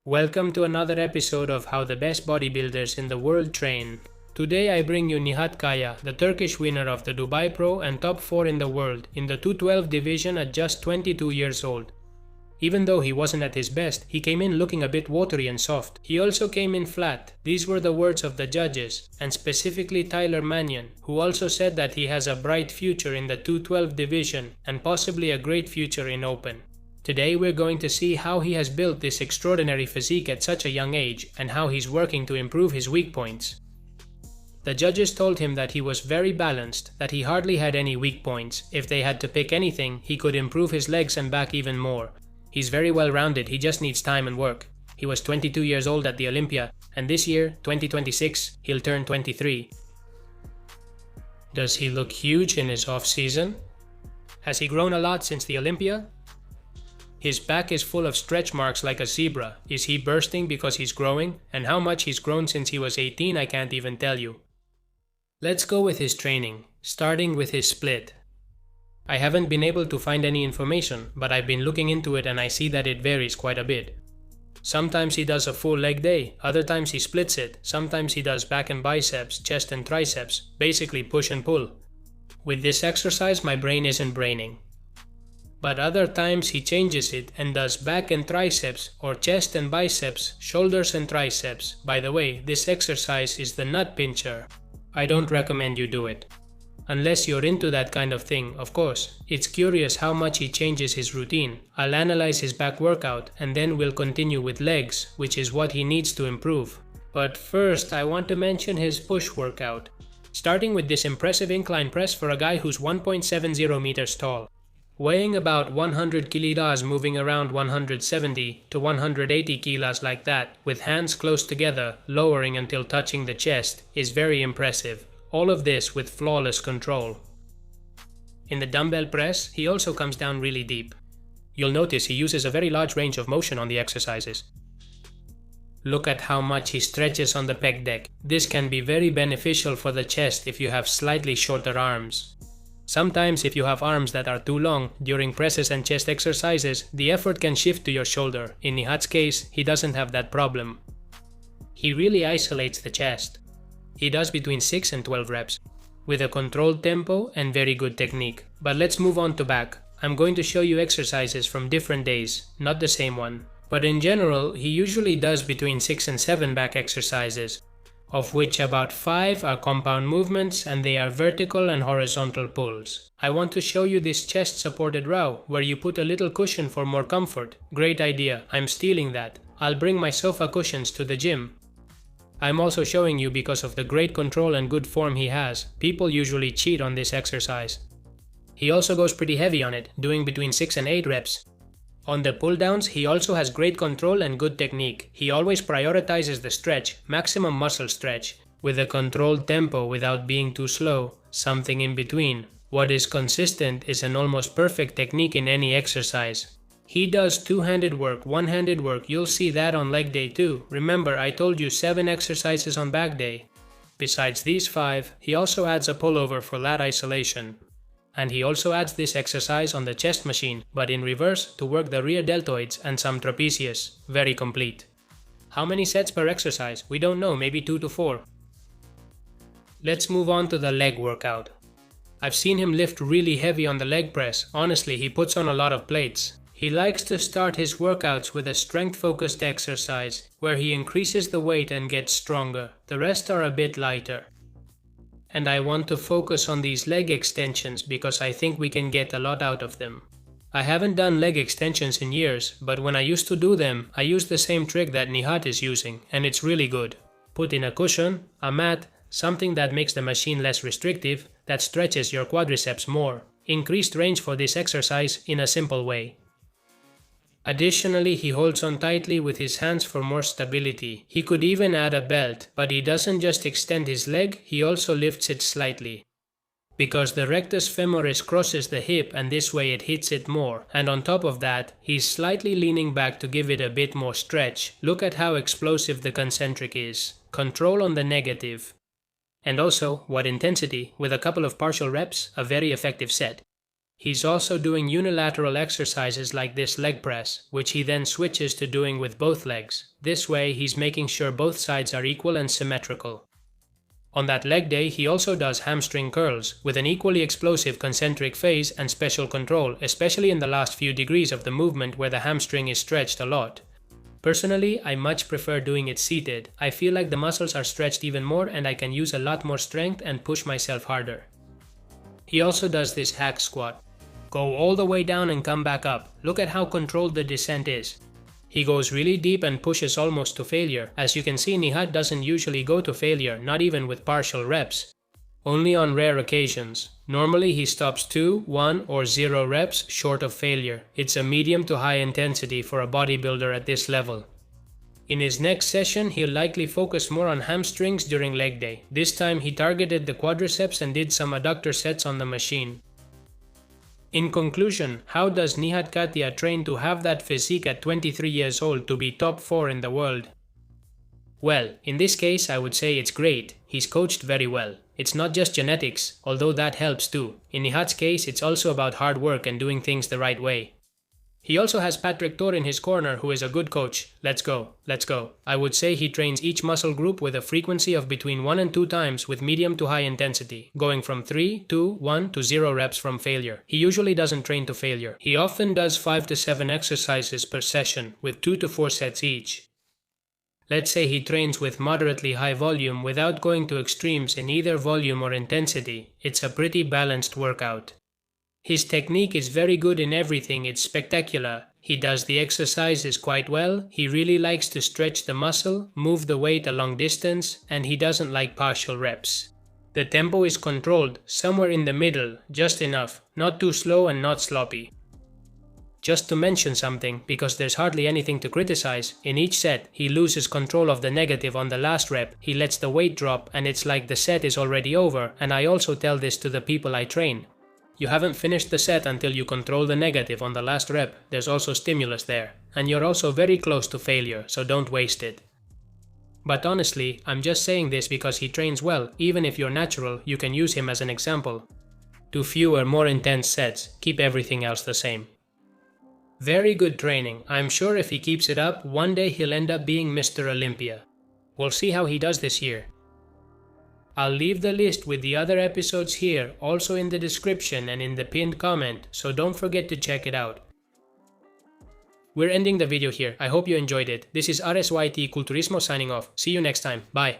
Welcome to another episode of How the Best Bodybuilders in the World Train. Today I bring you Nihat, the Turkish winner of the Dubai Pro and top 4 in the world in the 212 division at just 22 years old. Even though he wasn't at his best, he came in looking a bit watery and soft. He also came in flat. These were the words of the judges, and specifically Tyler Mannion, who also said that he has a bright future in the 212 division and possibly a great future in Open. Today we're going to see how he has built this extraordinary physique at such a young age and how he's working to improve his weak points. The judges told him that he was very balanced, that he hardly had any weak points. If they had to pick anything, he could improve his legs and back even more. He's very well rounded, he just needs time and work. He was 22 years old at the Olympia, and this year, 2026, he'll turn 23. Does he look huge in his off-season? Has he grown a lot since the Olympia? His back is full of stretch marks like a zebra. Is he bursting because he's growing? And how much he's grown since he was 18 I can't even tell you. Let's go with his training, starting with his split. I haven't been able to find any information, but I've been looking into it and I see that it varies quite a bit. Sometimes he does a full leg day, other times he splits it, sometimes he does back and biceps, chest and triceps, basically push and pull. With this exercise my brain isn't braining. But other times he changes it and does back and triceps or chest and biceps, shoulders and triceps. By the way, this exercise is the nut pincher. I don't recommend you do it. Unless you're into that kind of thing, of course. It's curious how much he changes his routine. I'll analyze his back workout and then we'll continue with legs, which is what he needs to improve. But first I want to mention his push workout. Starting with this impressive incline press for a guy who's 1.70 meters tall. Weighing about 100 kilos, moving around 170 to 180 kilos like that, with hands close together, lowering until touching the chest, is very impressive. All of this with flawless control. In the dumbbell press, he also comes down really deep. You'll notice he uses a very large range of motion on the exercises. Look at how much he stretches on the pec deck. This can be very beneficial for the chest if you have slightly shorter arms. Sometimes if you have arms that are too long, during presses and chest exercises, the effort can shift to your shoulder. In Nihat's case, he doesn't have that problem. He really isolates the chest. He does between 6 and 12 reps, with a controlled tempo and very good technique. But let's move on to back. I'm going to show you exercises from different days, not the same one. But in general, he usually does between 6 and 7 back exercises, of which about 5 are compound movements and they are vertical and horizontal pulls. I want to show you this chest supported row, where you put a little cushion for more comfort. Great idea, I'm stealing that. I'll bring my sofa cushions to the gym. I'm also showing you because of the great control and good form he has. People usually cheat on this exercise. He also goes pretty heavy on it, doing between 6 and 8 reps. On the pull downs, he also has great control and good technique. He always prioritizes the stretch, maximum muscle stretch, with a controlled tempo without being too slow, something in between. What is consistent is an almost perfect technique in any exercise. He does two-handed work, one-handed work, you'll see that on leg day too. Remember, I told you 7 exercises on back day. Besides these 5, he also adds a pullover for lat isolation. And he also adds this exercise on the chest machine, but in reverse to work the rear deltoids and some trapezius. Very complete. How many sets per exercise? We don't know, maybe 2 to 4. Let's move on to the leg workout. I've seen him lift really heavy on the leg press. Honestly, he puts on a lot of plates. He likes to start his workouts with a strength-focused exercise, where he increases the weight and gets stronger. The rest are a bit lighter. And I want to focus on these leg extensions because I think we can get a lot out of them. I haven't done leg extensions in years, but when I used to do them, I used the same trick that Nihat is using, and it's really good. Put in a cushion, a mat, something that makes the machine less restrictive, that stretches your quadriceps more. Increased range for this exercise in a simple way. Additionally, he holds on tightly with his hands for more stability. He could even add a belt, but he doesn't just extend his leg, he also lifts it slightly. Because the rectus femoris crosses the hip and this way it hits it more. And on top of that, he's slightly leaning back to give it a bit more stretch. Look at how explosive the concentric is. Control on the negative. And also, what intensity, with a couple of partial reps, a very effective set. He's also doing unilateral exercises like this leg press, which he then switches to doing with both legs. This way, he's making sure both sides are equal and symmetrical. On that leg day, he also does hamstring curls, with an equally explosive concentric phase and special control, especially in the last few degrees of the movement where the hamstring is stretched a lot. Personally, I much prefer doing it seated. I feel like the muscles are stretched even more and I can use a lot more strength and push myself harder. He also does this hack squat. Go all the way down and come back up. Look at how controlled the descent is. He goes really deep and pushes almost to failure. As you can see, Nihat doesn't usually go to failure, not even with partial reps. Only on rare occasions. Normally he stops 2, 1 or 0 reps short of failure. It's a medium to high intensity for a bodybuilder at this level. In his next session, he'll likely focus more on hamstrings during leg day. This time he targeted the quadriceps and did some adductor sets on the machine. In conclusion, how does Nihat Katia train to have that physique at 23 years old to be top 4 in the world? Well, in this case I would say it's great. He's coached very well. It's not just genetics, although that helps too. In Nihat's case, it's also about hard work and doing things the right way. He also has Patrick Tor in his corner, who is a good coach. Let's go, let's go. I would say he trains each muscle group with a frequency of between 1 and 2 times with medium to high intensity, going from 3, 2, 1 to 0 reps from failure. He usually doesn't train to failure. He often does 5 to 7 exercises per session, with 2 to 4 sets each. Let's say he trains with moderately high volume without going to extremes in either volume or intensity. It's a pretty balanced workout. His technique is very good in everything, it's spectacular. He does the exercises quite well, he really likes to stretch the muscle, move the weight a long distance, and he doesn't like partial reps. The tempo is controlled, somewhere in the middle, just enough, not too slow and not sloppy. Just to mention something, because there's hardly anything to criticize, in each set he loses control of the negative on the last rep, he lets the weight drop and it's like the set is already over, and I also tell this to the people I train. You haven't finished the set until you control the negative on the last rep, there's also stimulus there, and you're also very close to failure, so don't waste it. But honestly, I'm just saying this because he trains well. Even if you're natural, you can use him as an example. Do fewer, more intense sets, keep everything else the same. Very good training. I'm sure if he keeps it up, one day he'll end up being Mr. Olympia. We'll see how he does this year. I'll leave the list with the other episodes here, also in the description and in the pinned comment, so don't forget to check it out. We're ending the video here. I hope you enjoyed it. This is RSYT Culturismo signing off. See you next time. Bye.